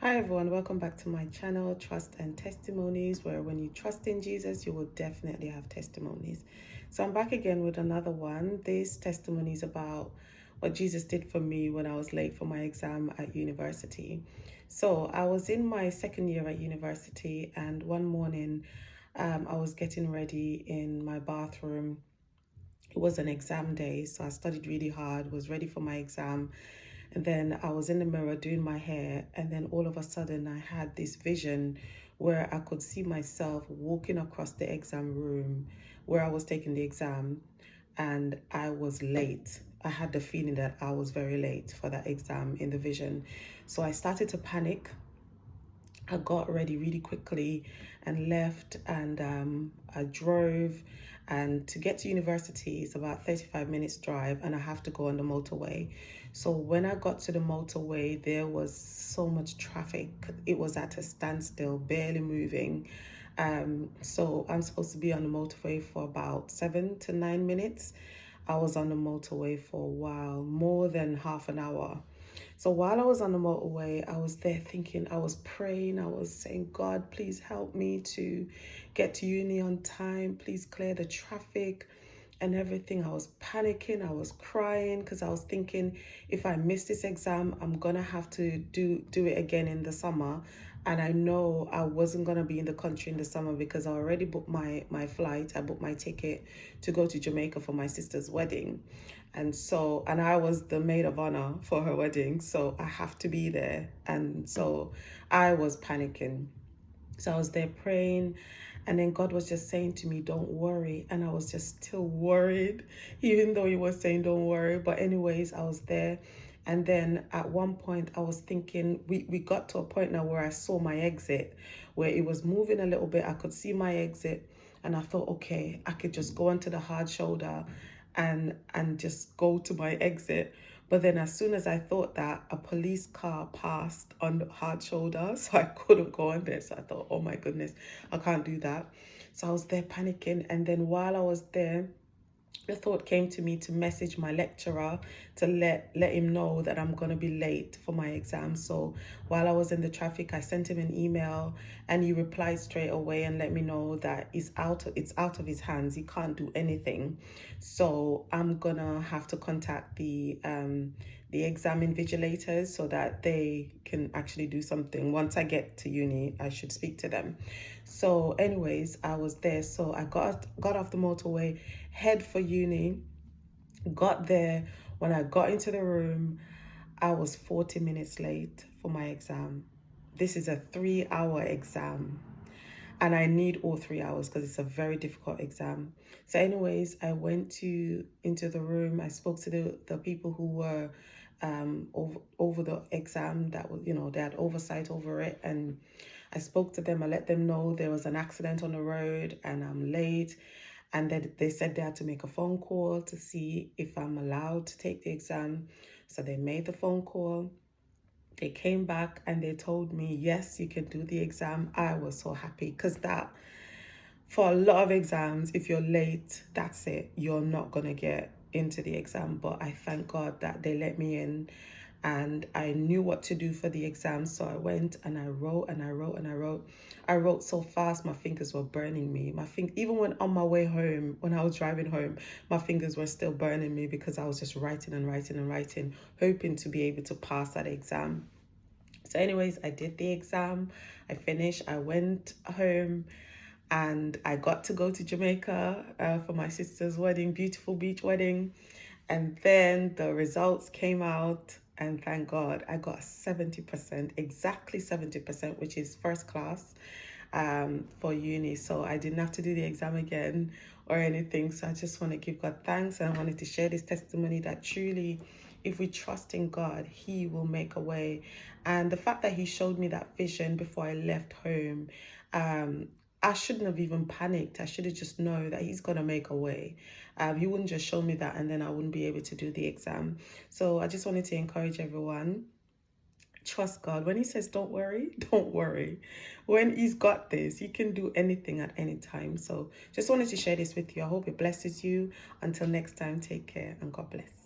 Hi everyone, welcome back to my channel, Trust and Testimonies, where when you trust in Jesus, you will definitely have testimonies. So I'm back again with another one. This testimony is about what Jesus did for me when I was late for my exam at university. So I was in my second year at university, and one morning I was getting ready in my bathroom. It was an exam day, so I studied really hard, was ready for my exam. And then I was in the mirror doing my hair, and then all of a sudden I had this vision where I could see myself walking across the exam room where I was taking the exam, and I was late. I had the feeling that I was very late for that exam in the vision. So I started to panic. I got ready really quickly and left, and I drove, and to get to university is about 35 minutes drive, and I have to go on the motorway. So when I got to the motorway, there was so much traffic. It was at a standstill, barely moving. So I'm supposed to be on the motorway for about 7 to 9 minutes. I was on the motorway for a while, more than half an hour. So while I was on the motorway, I was there thinking, I was praying, I was saying, God, please help me to get to uni on time. Please clear the traffic and everything. I was panicking, I was crying because I was thinking, if I miss this exam, I'm gonna have to do it again in the summer. And I know I wasn't gonna be in the country in the summer because I already booked my flight. I booked my ticket to go to Jamaica for my sister's wedding. And I was the maid of honor for her wedding, so I have to be there. And so I was panicking. So I was there praying, and then God was just saying to me, don't worry. And I was just still worried, even though He was saying, don't worry. But, anyways, I was there. And then at one point, I was thinking, we got to a point now where I saw my exit, where it was moving a little bit. I could see my exit. And I thought, okay, I could just go onto the hard shoulder and just go to my exit. But then as soon as I thought that, a police car passed on the hard shoulder, so I couldn't go on there. So I thought, oh my goodness, I can't do that. So I was there panicking. And then while I was there, the thought came to me to message my lecturer to let him know that I'm going to be late for my exam. So while I was in the traffic, I sent him an email, and he replied straight away and let me know that it's out of his hands. He can't do anything. So I'm gonna have to contact the exam invigilators so that they can actually do something. Once I get to uni, I should speak to them. So anyways, I was there. So I got off the motorway, head for uni, got there. When I got into the room, I was 40 minutes late for my exam. This is a 3 hour exam, and I need all 3 hours because it's a very difficult exam. So, anyways, I went to into the room. I spoke to the people who were over the exam, that was, they had oversight over it. And I spoke to them. I let them know there was an accident on the road and I'm late. And then they said they had to make a phone call to see if I'm allowed to take the exam. So they made the phone call. They came back and they told me, yes, you can do the exam. I was so happy because that, for a lot of exams, if you're late, that's it. You're not going to get into the exam. But I thank God that they let me in, and I knew what to do for the exam. So I went and I wrote and I wrote and I wrote. I wrote so fast, my fingers were burning me. Even when on my way home, when I was driving home, my fingers were still burning me because I was just writing and writing and writing, hoping to be able to pass that exam. So, anyways, I did the exam. I finished. I went home, and I got to go to Jamaica for my sister's wedding, beautiful beach wedding. And then the results came out, and thank God I got 70%, exactly 70%, which is first class for uni. So I didn't have to do the exam again or anything. So I just want to give God thanks, and I wanted to share this testimony that truly, if we trust in God, He will make a way. And the fact that He showed me that vision before I left home, I shouldn't have even panicked. I should have just known that He's going to make a way. He wouldn't just show me that and then I wouldn't be able to do the exam. So I just wanted to encourage everyone, trust God. When He says don't worry, don't worry. When He's got this, you can do anything at any time. So just wanted to share this with you. I hope it blesses you. Until next time, take care and God bless.